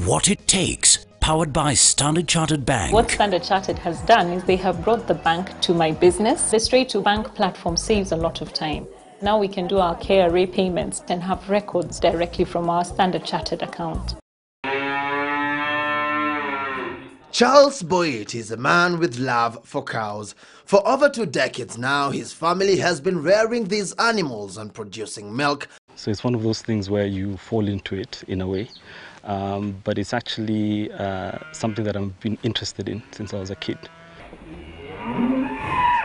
What it takes, powered by Standard Chartered Bank. What Standard Chartered has done is they have brought the bank to my business. The straight-to-bank platform saves a lot of time. Now we can do our KRA payments and have records directly from our Standard Chartered account. Charles Boyd is a man with love for cows. For over 2 decades now, his family has been rearing these animals and producing milk. So it's one of those things where you fall into it in a way, but it's actually something that I've been interested in since I was a kid.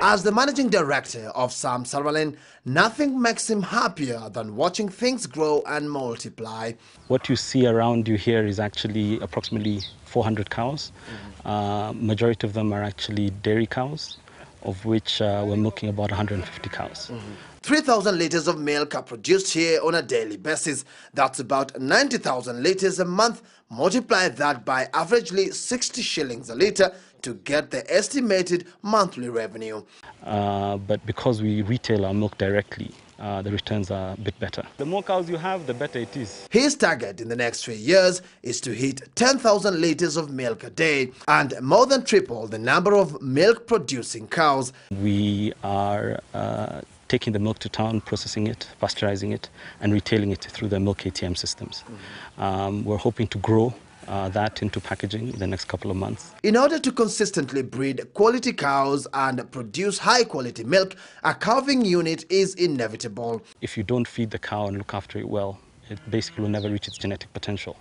As the managing director of Samsaraline, nothing makes him happier than watching things grow and multiply. What you see around you here is actually approximately 400 cows. Majority of them are actually dairy cows, of which we're milking about 150 cows. 3,000 litres of milk are produced here on a daily basis. That's about 90,000 litres a month. Multiply that by averagely 60 shillings a litre to get the estimated monthly revenue. But because we retail our milk directly, the returns are a bit better. The more cows you have, the better it is. His target in the next 3 years is to hit 10,000 litres of milk a day and more than triple the number of milk-producing cows. We are taking the milk to town, processing it, pasteurizing it, and retailing it through the milk ATM systems. We're hoping to grow that into packaging in the next couple of months. In order to consistently breed quality cows and produce high-quality milk, a calving unit is inevitable. If you don't feed the cow and look after it well, it basically will never reach its genetic potential.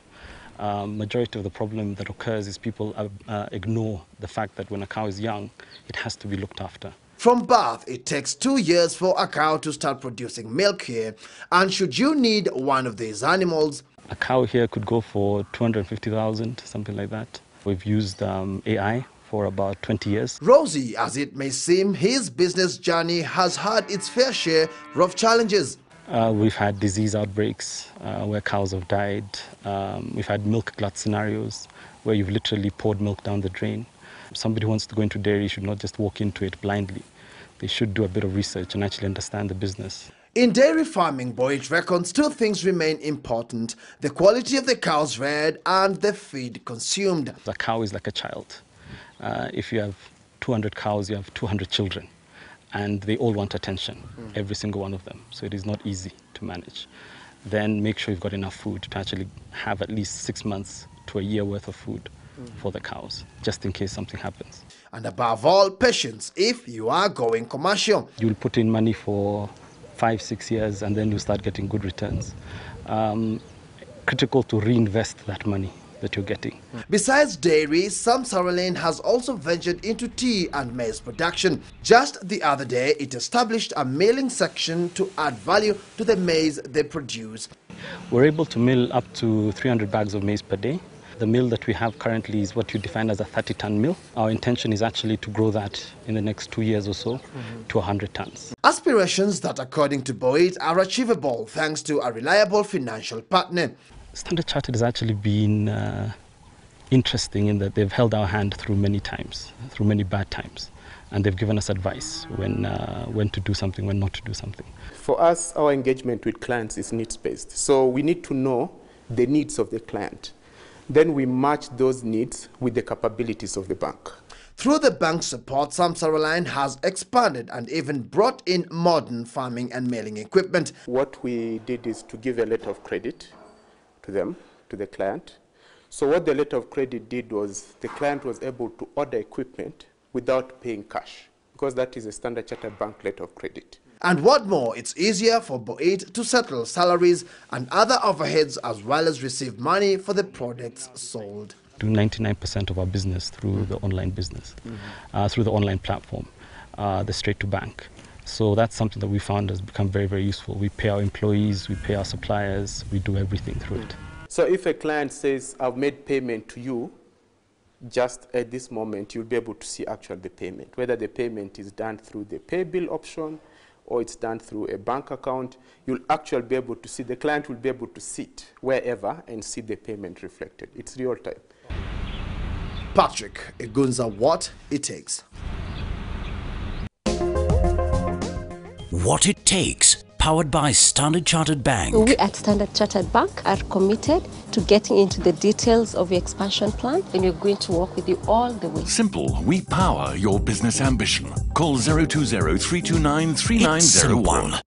Majority of the problem that occurs is people ignore the fact that when a cow is young, it has to be looked after. From birth, it takes 2 years for a cow to start producing milk here. And should you need one of these animals, a cow here could go for 250,000, something like that. We've used AI for about 20 years. Rosy as it may seem, his business journey has had its fair share of challenges. We've had disease outbreaks where cows have died. We've had milk glut scenarios where you've literally poured milk down the drain. Somebody who wants to go into dairy should not just walk into it blindly. They should do a bit of research and actually understand the business. In dairy farming, Boyd reckons 2 things remain important: the quality of the cows reared and the feed consumed. A cow is like a child. If you have 200 cows, you have 200 children, and they all want attention, every single one of them. So it is not easy to manage. Then make sure you've got enough food to actually have at least 6 months to a year worth of food for the cows, just in case something happens. And above all, patience if you are going commercial. You'll put in money for 5-6 years and then you start getting good returns. Critical to reinvest that money that you're getting. Besides dairy, Samsaraline has also ventured into tea and maize production. Just the other day, it established a milling section to add value to the maize they produce. We're able to mill up to 300 bags of maize per day. The mill that we have currently is what you define as a 30-ton mill. Our intention is actually to grow that in the next 2 years or so to 100 tons. Aspirations that, according to Boyd, are achievable thanks to a reliable financial partner. Standard Chartered has actually been interesting in that they've held our hand through many times, through many bad times. And they've given us advice when to do something, when not to do something. For us, our engagement with clients is needs-based. So we need to know the needs of the client. Then we match those needs with the capabilities of the bank. Through the bank's support, Samsaraline has expanded and even brought in modern farming and milling equipment. What we did is to give a letter of credit to them, to the client. So what the letter of credit did was the client was able to order equipment without paying cash, because that is a Standard Chartered Bank letter of credit. And what more, it's easier for Boyd to settle salaries and other overheads as well as receive money for the products sold. Do 99% of our business through the online business, through the online platform, the straight to bank. So that's something that we found has become very, very useful. We pay our employees, we pay our suppliers, we do everything through it. So if a client says, I've made payment to you, just at this moment, you'll be able to see actually the payment, whether the payment is done through the pay bill option or it's done through a bank account. You'll actually be able to see, the client will be able to sit wherever and see the payment reflected. It's real time. Patrick Igunza, what it takes. What it takes. Powered by Standard Chartered Bank. We at Standard Chartered Bank are committed to getting into the details of your expansion plan, and we're going to work with you all the way. Simple. We power your business ambition. Call 020 329 3901.